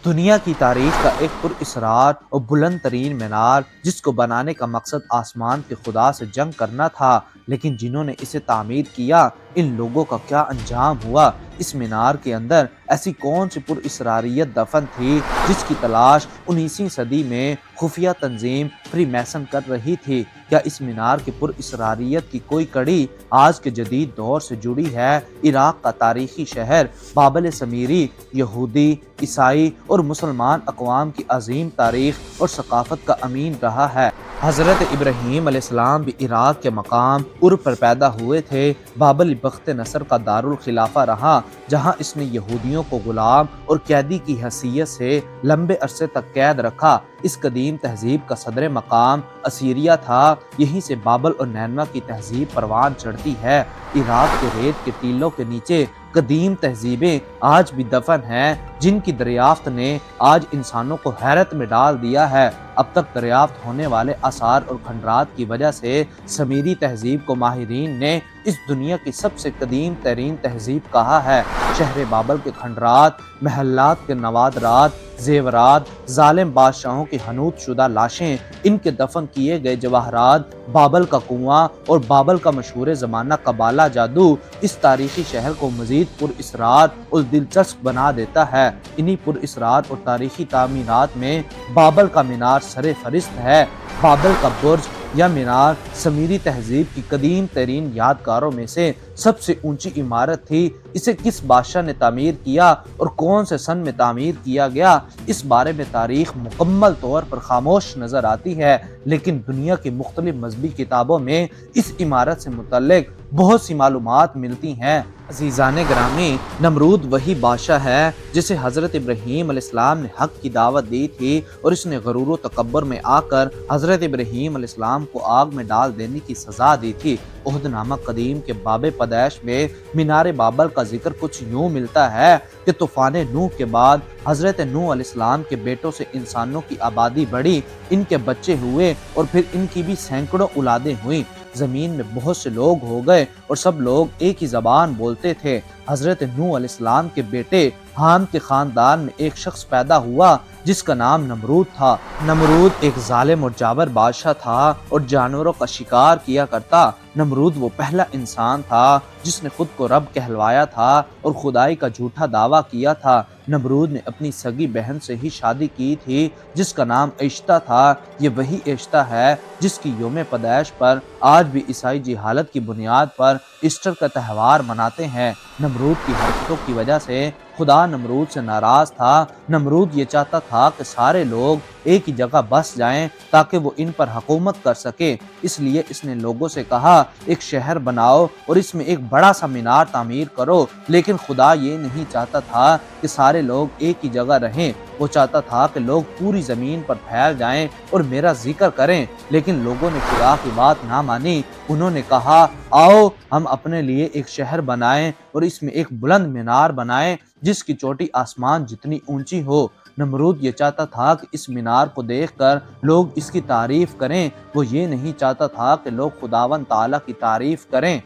دنیا کی تاریخ کا ایک پراسرار اور بلند ترین مینار جس کو بنانے کا مقصد آسمان کے خدا سے جنگ کرنا تھا، لیکن جنہوں نے اسے تعمیر کیا ان لوگوں کا کیا انجام ہوا۔ اس مینار کے اندر ایسی کون سی پراسراریت دفن تھی جس کی تلاش 19ویں صدی میں خفیہ تنظیم فری میسن کر رہی تھی؟ کیا اس مینار کی پراسراریت کی کوئی کڑی آج کے جدید دور سے جڑی ہے؟ عراق کا تاریخی شہر بابل سمیری یہودی، عیسائی اور مسلمان اقوام کی عظیم تاریخ اور ثقافت کا امین رہا ہے۔ حضرت ابراہیم علیہ السلام بھی عراق کے مقام ار پر پیدا ہوئے تھے۔ بابل بخت نصر کا دارالخلافہ رہا، جہاں اس نے یہودیوں کو غلام اور قیدی کی حیثیت سے لمبے عرصے تک قید رکھا۔ اس قدیم تہذیب کا صدر مقام اسیریا تھا۔ یہیں سے بابل اور نینوا کی تہذیب پروان چڑھتی ہے۔ عراق کے ریت کے ٹیلوں کے نیچے قدیم تہذیبیں آج بھی دفن ہیں، جن کی دریافت نے آج انسانوں کو حیرت میں ڈال دیا ہے۔ اب تک دریافت ہونے والے آثار اور کھنڈرات کی وجہ سے سمیری تہذیب کو ماہرین نے اس دنیا کی سب سے قدیم ترین تہذیب کہا ہے۔ شہر بابل کے کھنڈرات، محلات کے نوادرات، زیورات، ظالم بادشاہوں کی حنوط شدہ لاشیں، ان کے دفن کیے گئے جواہرات، بابل کا کنواں اور بابل کا مشہور زمانہ قبالہ جادو اس تاریخی شہر کو مزید پراسرار اور دلچسپ بنا دیتا ہے۔ انہی پراسرار اور تاریخی تعمیرات میں بابل کا مینار سر فہرست ہے۔ بابل کا برج یا مینار سمیری تہذیب کی قدیم ترین یادگاروں میں سے سب سے اونچی عمارت تھی۔ اسے کس بادشاہ نے تعمیر کیا اور کون سے سن میں تعمیر کیا گیا، اس بارے میں تاریخ مکمل طور پر خاموش نظر آتی ہے، لیکن دنیا کی مختلف مذہبی کتابوں میں اس عمارت سے متعلق بہت سی معلومات ملتی ہیں۔ عزیزان گرامی، نمرود وہی بادشاہ ہے جسے حضرت ابراہیم علیہ السلام نے حق کی دعوت دی تھی، اور اس نے غرور و تکبر میں آ کر حضرت ابراہیم علیہ السلام کو آگ میں ڈال دینے کی سزا دی تھی۔ عہد نامہ قدیم کے باب پیدائش میں مینار بابل کا ذکر کچھ یوں ملتا ہے کہ طوفان نوح کے بعد حضرت نوح علیہ السلام کے بیٹوں سے انسانوں کی آبادی بڑھی، ان کے بچے ہوئے اور پھر ان کی بھی سینکڑوں اولادیں ہوئیں۔ زمین میں بہت سے لوگ ہو گئے اور سب لوگ ایک ہی زبان بولتے تھے۔ حضرت نوح علیہ السلام کے بیٹے حام کے خاندان میں ایک شخص پیدا ہوا جس کا نام نمرود تھا۔ نمرود ایک ظالم اور جابر بادشاہ تھا اور جانوروں کا شکار کیا کرتا۔ نمرود وہ پہلا انسان تھا جس نے خود کو رب کہلوایا تھا اور خدائی کا جھوٹا دعویٰ کیا تھا۔ نمرود نے اپنی سگی بہن سے ہی شادی کی تھی جس کا نام عشتہ تھا۔ یہ وہی عشتہ ہے جس کی یوم پیدائش پر آج بھی عیسائی جہالت کی بنیاد پر ایسٹر کا تہوار مناتے ہیں۔ نمرود کی حرکتوں کی وجہ سے خدا نمرود سے ناراض تھا۔ نمرود یہ چاہتا تھا کہ سارے لوگ ایک ہی جگہ بس جائیں تاکہ وہ ان پر حکومت کر سکے۔ اس لیے اس نے لوگوں سے کہا، ایک شہر بناؤ اور اس میں ایک بڑا سا مینار تعمیر کرو، لیکن خدا یہ نہیں چاہتا تھا کہ سارے لوگ ایک ہی جگہ رہیں۔ وہ چاہتا تھا کہ لوگ پوری زمین پر پھیل جائیں اور میرا ذکر کریں، لیکن لوگوں نے خدا کی بات نہ مانی۔ انہوں نے کہا، آؤ ہم اپنے لیے ایک شہر بنائیں اور اس میں ایک بلند مینار بنائیں جس کی چوٹی آسمان جتنی اونچی ہو۔ نمرود یہ چاہتا تھا کہ اس مینار کو دیکھ کر لوگ اس کی تعریف کریں، وہ یہ نہیں چاہتا تھا کہ لوگ خداوند تعالیٰ کی تعریف کریں۔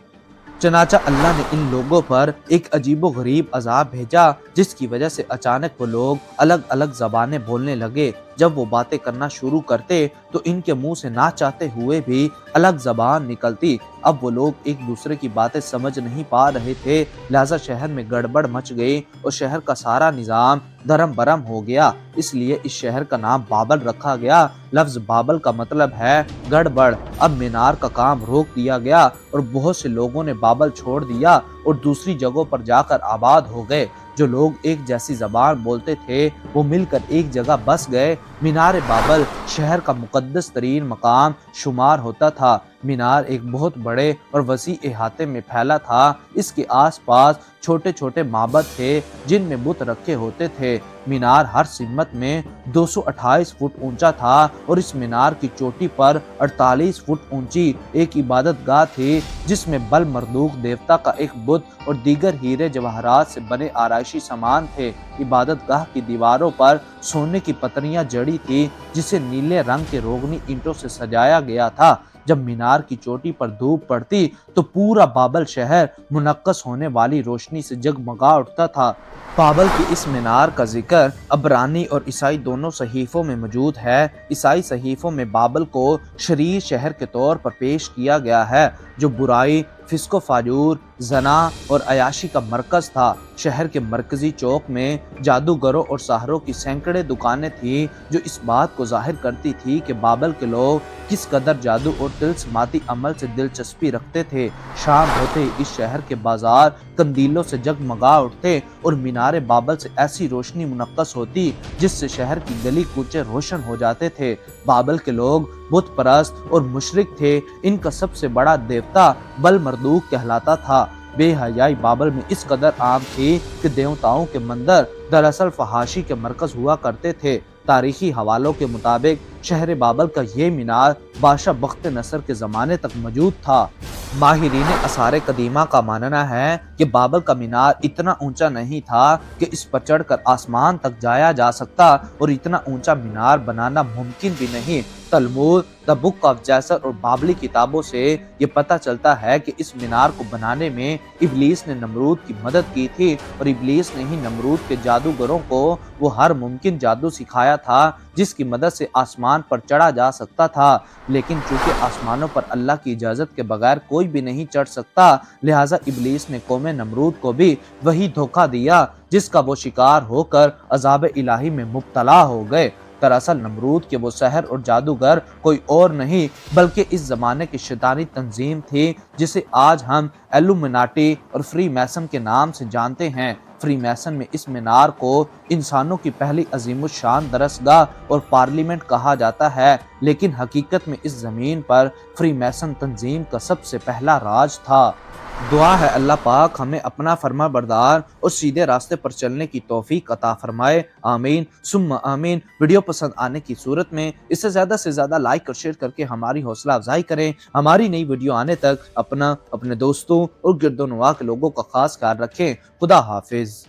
چنانچہ اللہ نے ان لوگوں پر ایک عجیب و غریب عذاب بھیجا، جس کی وجہ سے اچانک وہ لوگ الگ الگ زبانیں بولنے لگے۔ جب وہ باتیں کرنا شروع کرتے تو ان کے منہ سے نہ چاہتے ہوئے بھی الگ زبان نکلتی۔ اب وہ لوگ ایک دوسرے کی باتیں سمجھ نہیں پا رہے تھے، لہذا شہر میں گڑبڑ مچ گئی اور شہر کا سارا نظام درم برم ہو گیا۔ اس لیے اس شہر کا نام بابل رکھا گیا۔ لفظ بابل کا مطلب ہے گڑبڑ۔ اب مینار کا کام روک دیا گیا اور بہت سے لوگوں نے بابل چھوڑ دیا اور دوسری جگہوں پر جا کر آباد ہو گئے۔ جو لوگ ایک جیسی زبان بولتے تھے وہ مل کر ایک جگہ بس گئے۔ مینار بابل شہر کا مقدس ترین مقام شمار ہوتا تھا۔ مینار ایک بہت بڑے اور وسیع احاطے میں پھیلا تھا۔ اس کے آس پاس چھوٹے چھوٹے معبد تھے جن میں بت رکھے ہوتے تھے۔ مینار ہر سمت میں 228 فٹ اونچا تھا اور اس مینار کی چوٹی پر 48 فٹ اونچی ایک عبادت گاہ تھی جس میں بل مردوک دیوتا کا ایک بت اور دیگر ہیرے جواہرات سے بنے آرائشی سامان تھے۔ عبادت گاہ کی دیواروں پر سونے کی پتریاں جڑی تھی جسے نیلے رنگ کے روغنی اینٹوں سے سجایا گیا تھا۔ جب مینار کی چوٹی پر دھوپ پڑتی تو پورا بابل شہر منعکس ہونے والی روشنی سے جگمگا اٹھتا تھا۔ بابل کی اس مینار کا ذکر عبرانی اور عیسائی دونوں صحیفوں میں موجود ہے۔ عیسائی صحیفوں میں بابل کو شریر شہر کے طور پر پیش کیا گیا ہے، جو برائی، فسق و فاجور، زنا اور عیاشی کا مرکز تھا۔ شہر کے مرکزی چوک میں جادوگروں اور ساحروں کی سینکڑے دکانیں تھیں، جو اس بات کو ظاہر کرتی تھی کہ بابل کے لوگ کس قدر جادو اور طلسماتی عمل سے دلچسپی رکھتے تھے۔ شام ہوتے ہی اس شہر کے بازار قندیلوں سے جگمگا اٹھتے اور مینار بابل سے ایسی روشنی منعکس ہوتی جس سے شہر کی گلی کوچے روشن ہو جاتے تھے۔ بابل کے لوگ بت پرست اور مشرک تھے۔ ان کا سب سے بڑا دیوتا بل مردوک کہلاتا تھا۔ بے حیائی بابل میں اس قدر عام تھی کہ دیوتاؤں کے مندر دراصل فحاشی کے مرکز ہوا کرتے تھے۔ تاریخی حوالوں کے مطابق شہر بابل کا یہ مینار بادشاہ بخت نصر کے زمانے تک موجود تھا۔ ماہرین آثار قدیمہ کا ماننا ہے کہ بابل کا مینار اتنا اونچا نہیں تھا کہ اس پر چڑھ کر آسمان تک جایا جا سکتا، اور اتنا اونچا مینار بنانا ممکن بھی نہیں۔ تلمود، دی بک آف جیسر اور بابلی کتابوں سے یہ پتہ چلتا ہے کہ اس مینار کو بنانے میں ابلیس نے نمرود کی مدد کی تھی، اور ابلیس نے ہی نمرود کے جادوگروں کو وہ ہر ممکن جادو سکھایا تھا جس کی مدد سے آسمان پر چڑھا جا سکتا تھا۔ لیکن چونکہ آسمانوں پر اللہ کی اجازت کے بغیر کوئی بھی نہیں چڑھ سکتا، لہٰذا ابلیس نے قوم نمرود کو بھی وہی دھوکہ دیا جس کا وہ شکار ہو کر عذاب الہی میں مبتلا ہو گئے۔ دراصل نمرود کے وہ سحر اور جادوگر کوئی اور نہیں بلکہ اس زمانے کی شیطانی تنظیم تھی جسے آج ہم ایلومیناٹی اور فری میسن کے نام سے جانتے ہیں۔ فری میسن میں اس مینار کو انسانوں کی پہلی عظیم الشان درسگاہ اور پارلیمنٹ کہا جاتا ہے، لیکن حقیقت میں اس زمین پر فری میسن تنظیم کا سب سے پہلا راج تھا۔ دعا ہے اللہ پاک ہمیں اپنا فرما بردار اور سیدھے راستے پر چلنے کی توفیق عطا فرمائے، آمین ثم آمین۔ ویڈیو پسند آنے کی صورت میں اسے زیادہ سے زیادہ لائک اور شیئر کر کے ہماری حوصلہ افزائی کریں۔ ہماری نئی ویڈیو آنے تک اپنے دوستوں اور گرد و نواح کے لوگوں کا خاص خیال رکھیں۔ خدا حافظ۔